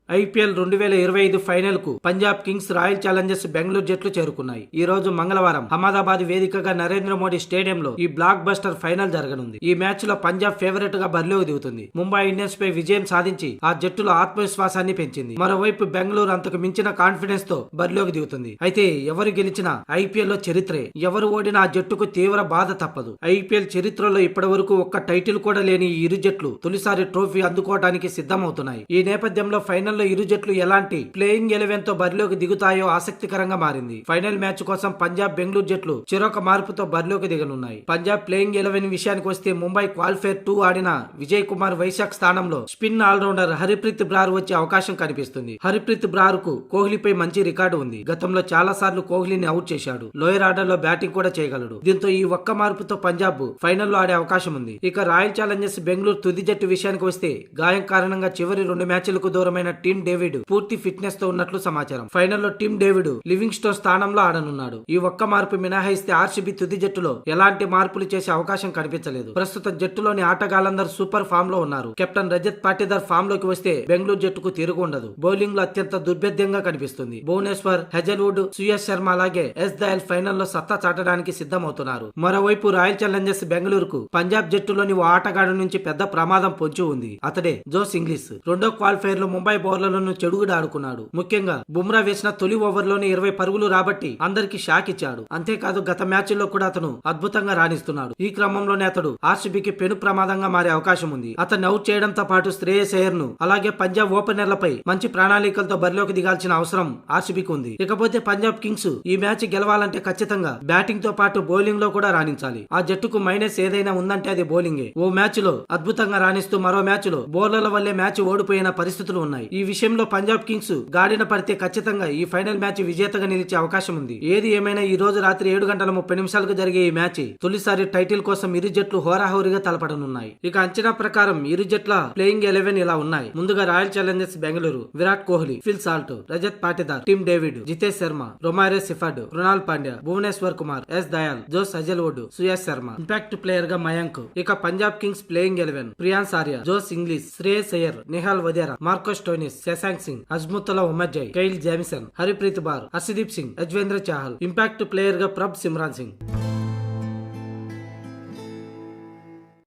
IPL 2025 final కు Punjab Kings, royal challengers Bengaluru జట్లు చేరుకున్నాయి. ఈ రోజు మంగళవారం అహ్మదాబాద్ వేదికగా నరేంద్ర మోడీ స్టేడియంలో ఈ బ్లాక్ బస్టర్ ఫైనల్ జరగనుంది. ఈ మ్యాచ్ లో పంజాబ్ ఫేవరెట్ గా బరిలోకి దిగుతుంది. ముంబై ఇండియన్స్ పై విజయం సాధించి ఆ జట్టులో ఆత్మవిశ్వాసాన్ని పెంచింది. మరోవైపు బెంగళూరు అంతకు మించిన కాన్ఫిడెన్స్ తో బరిలోకి దిగుతుంది. అయితే ఎవరు గెలిచినా ఐపీఎల్ లో చరిత్రే, ఎవరు ఓడినా ఆ జట్టుకు తీవ్ర బాధ తప్పదు. ఐపీఎల్ చరిత్రలో ఇప్పటి వరకు ఒక్క టైటిల్ కూడా లేని ఈ ఇరు జట్లు తొలిసారి ట్రోఫీ అందుకోవడానికి సిద్ధమవుతున్నాయి. ఈ నేపథ్యంలో ఫైనల్ ఇరు జట్లు ఎలాంటి ప్లేయింగ్ 11 తో బరిలోకి దిగుతాయో ఆసక్తికరంగా మారింది. ఫైనల్ మ్యాచ్ కోసం పంజాబ్, బెంగళూరు జట్లు చెరొక మార్పుతో బరిలోకి దిగనున్నాయి. పంజాబ్ ప్లేయింగ్ 11 విషయానికి వస్తే ముంబై క్వాలిఫైర్ 2 ఆడిన విజయ్ కుమార్ వైశాఖ్ స్థానంలో స్పిన్ ఆల్రౌండర్ హరిప్రీత్ బ్రార్ వచ్చే అవకాశం కనిపిస్తుంది. హరిప్రీత్ బ్రార్ కు కోహ్లీపై మంచి రికార్డు ఉంది. గతంలో చాలా సార్లు కోహ్లీని అవుట్ చేశాడు. లోయర్ ఆర్డర్ లో బ్యాటింగ్ కూడా చేయగలడు. దీంతో ఈ ఒక్క మార్పుతో పంజాబ్ ఫైనల్లో ఆడే అవకాశం ఉంది. ఇక రాయల్ ఛాలెంజర్స్ బెంగళూరు తుది జట్టు విషయానికి వస్తే గాయం కారణంగా చివరి 2 మ్యాచ్లకు దూరమైన టీమ్ డేవిడ్ పూర్తి ఫిట్నెస్ తో ఉన్నట్లు సమాచారం. ఫైనల్లో టీమ్ డేవిడ్ లివింగ్ స్టోన్ స్థానంలో ఆడనున్నాడు. ఈ ఒక్క మార్పు మినహాయిస్తే ఆర్సీబీ తుది జట్టులో ఎలాంటి మార్పులు చేసే అవకాశం కనిపించలేదు. ప్రస్తుతం జట్టులోని ఆటగాళ్లందరూ సూపర్ ఫామ్ లో ఉన్నారు. కెప్టెన్ రజత్ పాటీదార్ ఫామ్ లోకి వస్తే బెంగళూరు జట్టుకు తిరుగు ఉండదు. బౌలింగ్ లో అత్యంత దుర్భేద్యంగా కనిపిస్తుంది. భువనేశ్వర్, హెజల్వుడ్, సుయశ్ శర్మ అలాగే ఎస్ దయాల్ ఫైనల్లో సత్తా చాటడానికి సిద్ధమవుతున్నారు. మరోవైపు రాయల్ ఛాలెంజర్స్ బెంగళూరుకు పంజాబ్ జట్టులోని ఓ ఆటగాడు నుంచి పెద్ద ప్రమాదం పొంచి ఉంది. అతడే జోస్ ఇంగ్లీష్. రెండో క్వాలిఫైర్ లో ముంబై బౌలర్లను చెడుగుడు ఆడుకున్నాడు. ముఖ్యంగా బుమ్రా వేసిన తొలి ఓవర్లోనే 20 పరుగులు రాబట్టి అందరికి షాక్ ఇచ్చాడు. అంతేకాదు గత మ్యాచ్ల్లో కూడా అతను అద్భుతంగా రాణిస్తున్నాడు. ఈ క్రమంలోనే అతడు ఆర్సీబీకి పెను ప్రమాదంగా మారే అవకాశం ఉంది. అతన్ని అవుట్ చేయడంతో పాటు శ్రేయస్ అయ్యర్ ను అలాగే పంజాబ్ ఓపెనర్లపై మంచి ప్రణాళికలతో బరిలోకి దిగాల్సిన అవసరం ఆర్సీబీకి ఉంది. ఇకపోతే పంజాబ్ కింగ్స్ ఈ మ్యాచ్ గెలవాలంటే ఖచ్చితంగా బ్యాటింగ్ తో పాటు బౌలింగ్ లో కూడా రాణించాలి. ఆ జట్టుకు మైనస్ ఏదైనా ఉందంటే అది బౌలింగే. ఓ మ్యాచ్ లో అద్భుతంగా రాణిస్తూ మరో మ్యాచ్ లో బౌలర్ల వల్లే మ్యాచ్ ఓడిపోయిన పరిస్థితులు ఉన్నాయి. ఈ విషయంలో పంజాబ్ కింగ్స్ గాడిన పడితే ఖచ్చితంగా ఈ ఫైనల్ మ్యాచ్ విజేతగా నిలిచే అవకాశం ఉంది. ఏది ఏమైనా ఈ రోజు రాత్రి 7:30 జరిగే ఈ మ్యాచ్ తొలిసారి టైటిల్ కోసం ఇరు జట్లు హోరాహోరీగా తలపడనున్నాయి. ఇక అంచనా ప్రకారం ఇరు జట్ల ప్లేయింగ్ 11 ఇలా ఉన్నాయి. ముందుగా royal challengers Bengaluru Virat Kohli, Phil Salt, Rajat Patidar, Tim David, Jitesh Sharma, Romario Shepherd, Krunal Pandya, Bhuvneshwar Kumar, S Dayal, Josh Hazlewood, Suyash Sharma, impact player గా మయాంక్. ఇక Punjab kings playing 11 Priyansh Arya, Josh Inglis, Shreyas Iyer, Nehal Wadhera, Marcus Stoinis, Shashank Singh, Azmatullah Omarzai, Kyle Jamieson, Harpreet Brar, Arshdeep Singh, Yuzvendra Chahal. Impact player గా ప్రభ్ సిమ్రాన్ సింగ్.